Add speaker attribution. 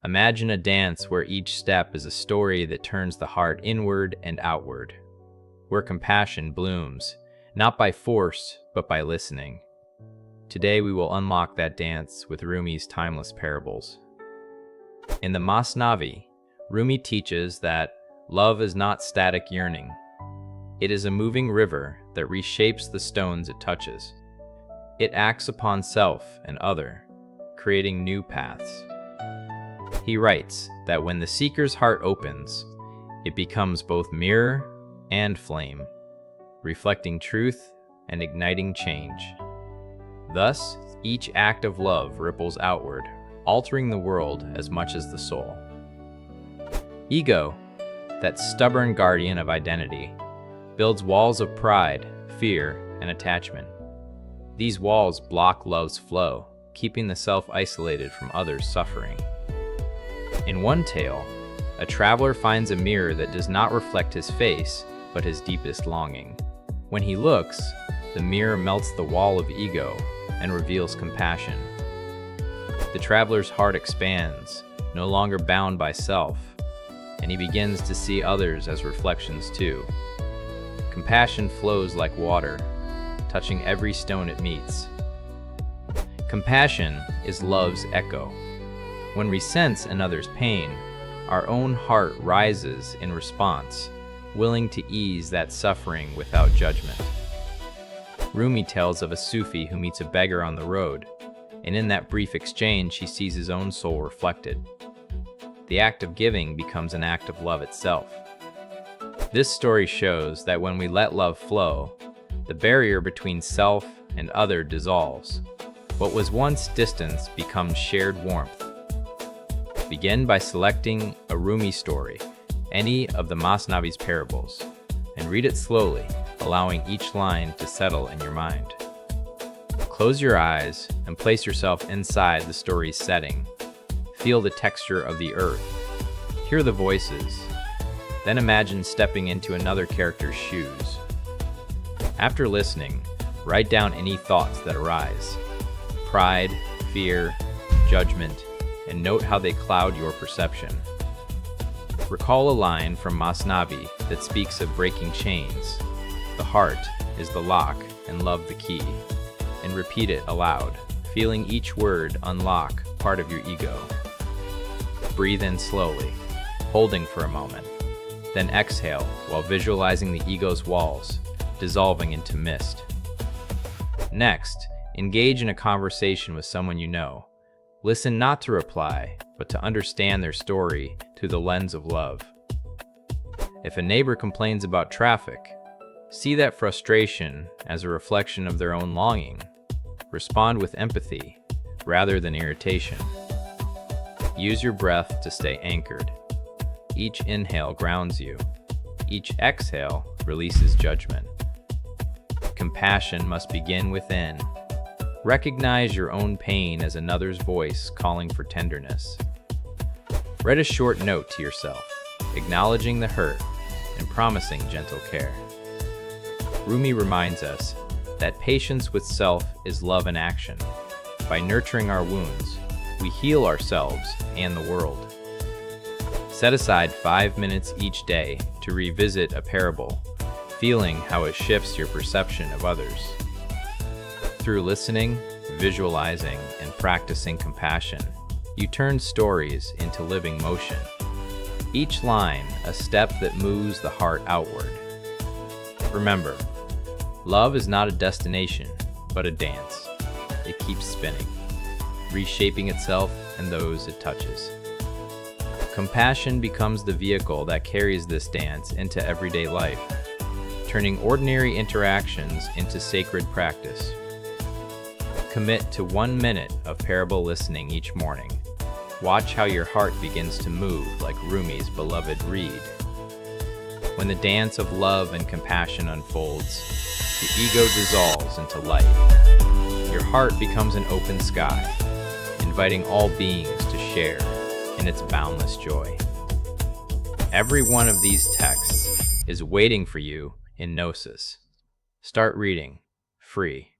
Speaker 1: Imagine a dance where each step is a story that turns the heart inward and outward, where compassion blooms, not by force, but by listening. Today we will unlock that dance with Rumi's timeless parables. In the Masnavi, Rumi teaches that love is not static yearning. It is a moving river that reshapes the stones it touches. It acts upon self and other, creating new paths. He writes that when the seeker's heart opens, it becomes both mirror and flame, reflecting truth and igniting change. Thus, each act of love ripples outward, altering the world as much as the soul. Ego, that stubborn guardian of identity, builds walls of pride, fear, and attachment. These walls block love's flow, keeping the self isolated from others' suffering. In one tale, a traveler finds a mirror that does not reflect his face, but his deepest longing. When he looks, the mirror melts the wall of ego and reveals compassion. The traveler's heart expands, no longer bound by self, and he begins to see others as reflections too. Compassion flows like water, touching every stone it meets. Compassion is love's echo. When we sense another's pain, our own heart rises in response, willing to ease that suffering without judgment. Rumi tells of a Sufi who meets a beggar on the road, and in that brief exchange he sees his own soul reflected. The act of giving becomes an act of love itself. This story shows that when we let love flow, the barrier between self and other dissolves. What was once distance becomes shared warmth. Begin by selecting a Rumi story, any of the Masnavi's parables, and read it slowly, allowing each line to settle in your mind. Close your eyes and place yourself inside the story's setting. Feel the texture of the earth. Hear the voices. Then imagine stepping into another character's shoes. After listening, write down any thoughts that arise. Pride, fear, judgment, and note how they cloud your perception. Recall a line from Masnavi that speaks of breaking chains. The heart is the lock and love the key. And repeat it aloud, feeling each word unlock part of your ego. Breathe in slowly, holding for a moment. Then exhale while visualizing the ego's walls, dissolving into mist. Next, engage in a conversation with someone you know. Listen not to reply, but to understand their story through the lens of love. If a neighbor complains about traffic, see that frustration as a reflection of their own longing. Respond with empathy rather than irritation. Use your breath to stay anchored. Each inhale grounds you. Each exhale releases judgment. Compassion must begin within. Recognize your own pain as another's voice calling for tenderness. Write a short note to yourself, acknowledging the hurt and promising gentle care. Rumi reminds us that patience with self is love in action. By nurturing our wounds, we heal ourselves and the world. Set aside 5 minutes each day to revisit a parable, feeling how it shifts your perception of others. Through listening, visualizing, and practicing compassion, you turn stories into living motion. Each line a step that moves the heart outward. Remember, love is not a destination, but a dance. It keeps spinning, reshaping itself and those it touches. Compassion becomes the vehicle that carries this dance into everyday life, turning ordinary interactions into sacred practice. Commit to 1 minute of parable listening each morning. Watch how your heart begins to move like Rumi's beloved reed. When the dance of love and compassion unfolds, the ego dissolves into light. Your heart becomes an open sky, inviting all beings to share in its boundless joy. Every one of these texts is waiting for you in Gnosis. Start reading, free.